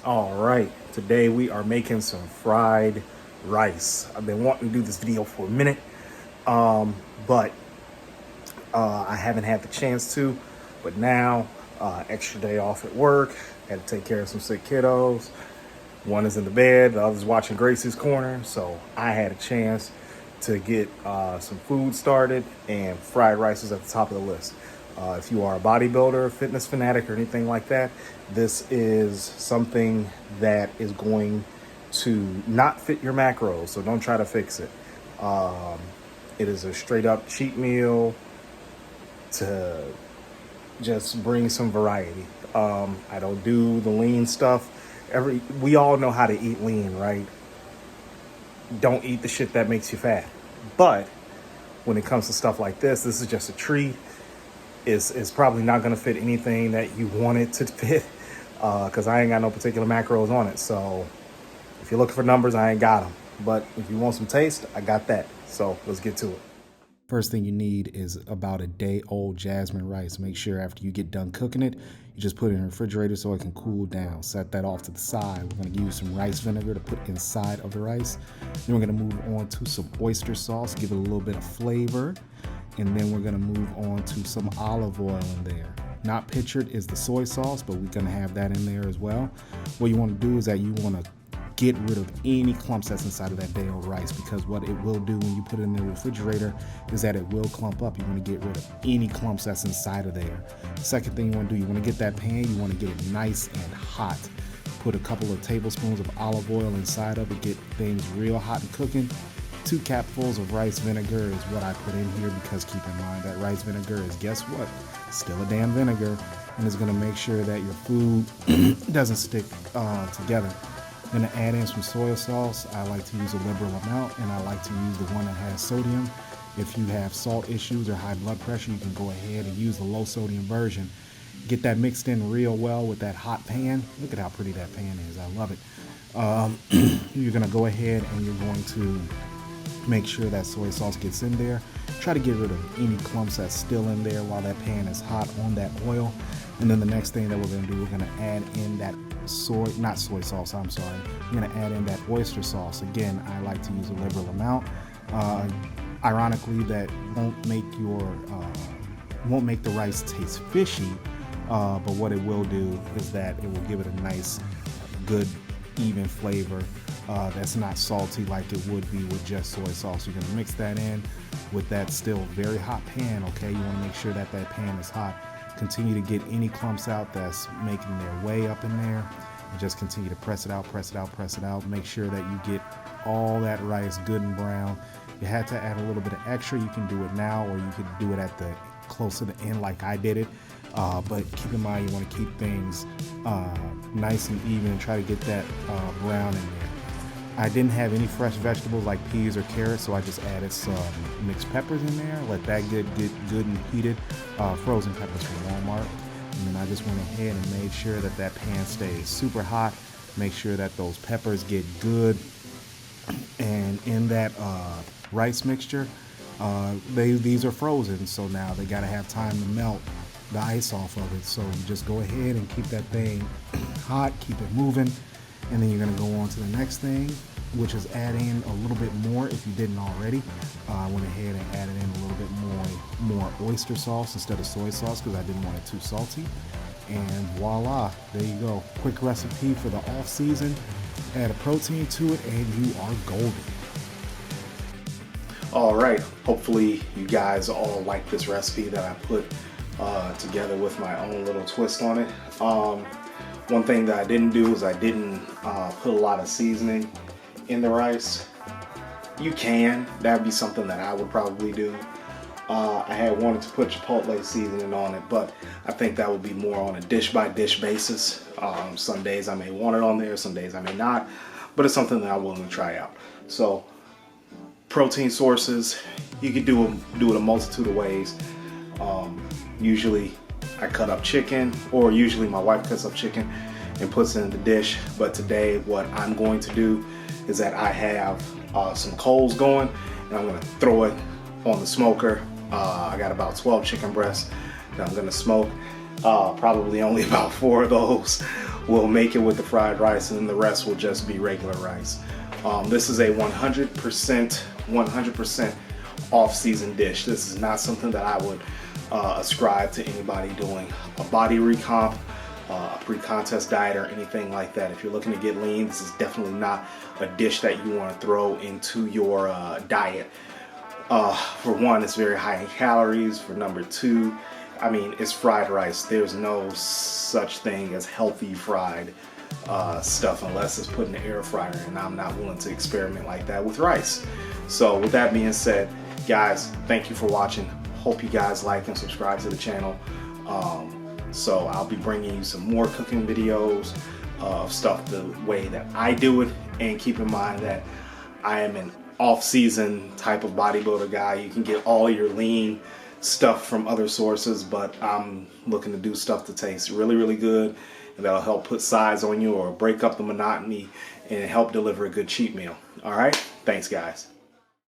All right, today we are making some fried rice. I've been wanting to do this video for a minute, but I haven't had the chance to. But now, extra day off at work, had to take care of some sick kiddos. One is in the bed, the other's watching Gracie's Corner. So I had a chance to get some food started, and fried rice is at the top of the list. If you are a bodybuilder, fitness fanatic, or anything like that, this is something that is going to not fit your macros, so don't try to fix it. It is a straight up cheat meal to just bring some variety. I don't do the lean stuff. We all know how to eat lean, right? Don't eat the shit that makes you fat. But when it comes to stuff like this is just a treat. It's probably not going to fit anything that you want it to fit, because I ain't got no particular macros on it. So if you're looking for numbers, I ain't got them. But if you want some taste, I got that. So let's get to it. First thing you need is about a day old jasmine rice. Make sure after you get done cooking it, you just put it in the refrigerator so it can cool down. Set that off to the side. We're going to use some rice vinegar to put inside of the rice. Then we're going to move on to some oyster sauce, give it a little bit of flavor. And then we're going to move on to some olive oil in there. Not pictured is the soy sauce, but we're going to have that in there as well. What you want to do is that you want to get rid of any clumps that's inside of that day old rice, because what it will do when you put it in the refrigerator is that it will clump up. You want to get rid of any clumps that's inside of there. Second thing you want to do, you want to get that pan, you want to get it nice and hot. Put a couple of tablespoons of olive oil inside of it, get things real hot and cooking. 2 capfuls of rice vinegar is what I put in here, because keep in mind that rice vinegar is, guess what? Still a damn vinegar, and it's going to make sure that your food doesn't stick together. I'm going to add in some soy sauce. I like to use a liberal amount, and I like to use the one that has sodium. If you have salt issues or high blood pressure, you can go ahead and use the low sodium version. Get that mixed in real well with that hot pan. Look at how pretty that pan is. I love it. You're going to go ahead and you're going to make sure that soy sauce gets in there. Try to get rid of any clumps that's still in there while that pan is hot on that oil. And then the next thing that we're going to do, we're going to add in that not soy sauce, I'm sorry. We're going to add in that oyster sauce. Again, I like to use a liberal amount. Ironically, that won't make the rice taste fishy, but what it will do is that it will give it a nice, good, even flavor that's not salty like it would be with just soy sauce. You're going to mix that in with that still very hot pan, okay? You want to make sure that that pan is hot. Continue to get any clumps out that's making their way up in there, and just continue to press it out, press it out, press it out. Make sure that you get all that rice good and brown. You had to add a little bit of extra, you can do it now, or you could do it at the close to the end like I did it. But keep in mind, you want to keep things nice and even and try to get that brown in there. I didn't have any fresh vegetables like peas or carrots, so I just added some mixed peppers in there. Let that get good and heated. Frozen peppers from Walmart. And then I just went ahead and made sure that that pan stays super hot. Make sure that those peppers get good. And in that rice mixture, these are frozen, so now they got to have time to melt the ice off of it. So you just go ahead and keep that thing hot, keep it moving. And then you're going to go on to the next thing, which is add in a little bit more if you didn't already. I went ahead and added in a little bit more oyster sauce instead of soy sauce, because I didn't want it too salty. And voila, there you go. Quick recipe for the off season. Add a protein to it and you are golden. All right, hopefully you guys all like this recipe that I put together with my own little twist on it. One thing that I didn't do is I didn't put a lot of seasoning in the rice. You can, that'd be something that I would probably do. I had wanted to put chipotle seasoning on it, but I think that would be more on a dish by dish basis. Some days I may want it on there, some days I may not, but it's something that I'm willing to try out. So protein sources, you could do it a multitude of ways. Usually I cut up chicken, or usually my wife cuts up chicken and puts it in the dish. But today what I'm going to do is that I have some coals going, and I'm gonna throw it on the smoker. I got about 12 chicken breasts that I'm gonna smoke. Probably only about 4 of those will make it with the fried rice, and then the rest will just be regular rice. This is a 100% off-season dish. This is not something that I would ascribe to anybody doing a body recomp, a pre-contest diet, or anything like that. If you're looking to get lean, this is definitely not a dish that you want to throw into your diet. For one, it's very high in calories. For number two, I mean, it's fried rice. There's no such thing as healthy fried stuff unless it's put in the air fryer, and I'm not willing to experiment like that with rice. So with that being said, guys, thank you for watching. Hope you guys like and subscribe to the channel. So I'll be bringing you some more cooking videos of stuff the way that I do it, and keep in mind that I am an off-season type of bodybuilder guy. You can get all your lean stuff from other sources, but I'm looking to do stuff that tastes really, really good, and that'll help put size on you or break up the monotony and help deliver a good cheat meal. All right, thanks guys.